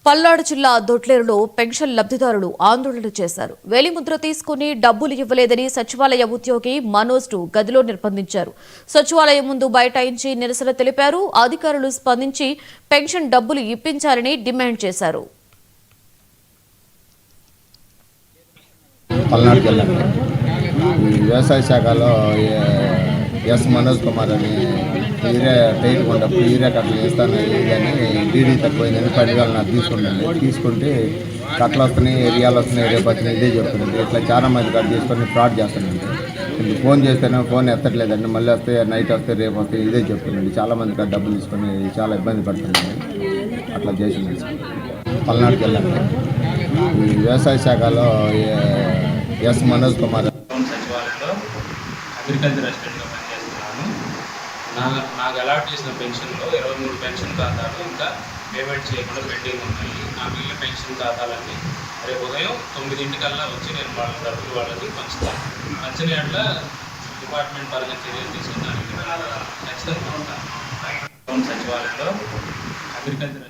పల్నాడు జిల్లా దొడ్లేరులో పెన్షన్ లబ్ధిదారులు ఆందోళన చేశారు. వేలిముద్ర తీసుకుని డబ్బులు ఇవ్వలేదని సచివాలయ ఉద్యోగి మనోజ్ గదిలో నిర్బంధించారు. సచివాలయం ముందు బైఠాయించి నిరసన తెలిపారు. అధికారులు స్పందించి పెన్షన్ డబ్బులు ఇప్పించాలని డిమాండ్ చేశారు. పల్నాడు జిల్లా వ్యవసాయ శాఖలో ఎస్ మనోజ్ కుమార్ అని యూరియా టైట్ ఉన్నప్పుడు యూరియా కట్టలు వేస్తాను కానీ డీడీ తక్కువైందని 10,000 నాకు తీసుకుంటే కట్టలు వస్తున్నాయి, ఏరియాలు వస్తున్నాయి, రేపు వచ్చినాయి ఇదే చెప్తున్నాండి. ఇట్లా చాలా మంది కట్ తీసుకొని ఫ్రాడ్ చేస్తానండి. ఇప్పుడు ఫోన్ చేస్తేనే ఫోన్ ఎత్తట్లేదండి, మళ్ళీ వస్తే నైట్ వస్తే రేపు వస్తే ఇదే చెప్తున్నాండి. చాలా మంది కట్ డబ్బులు తీసుకొని చాలా ఇబ్బంది పడుతున్నాండి. అట్లా చేసింది పల్నాడు జిల్లా వ్యవసాయ శాఖలో ఎస్ మనోజ్ కుమార్ సచివాలయంలో అగ్రికల్చర్ అసిస్టెంట్గా పనిచేస్తున్నాను. నాకు అలాట్ చేసిన పెన్షన్లో 23 పెన్షన్ ఖాతాలు ఇంకా పేమెంట్ చేయకుండా పెండింగ్ ఉన్నాయి. నా మిగిలిన పెన్షన్ ఖాతాలన్నీ రేపు ఉదయం 9 వచ్చి నేను వాళ్ళ డబ్బులు వాళ్ళకి పంచుతాను. పంచిన అట్లా డిపార్ట్మెంట్ పరంగా చర్యలు తీసుకున్నాను. ఖచ్చితంగా సచివాలయంలో అగ్రికల్చర్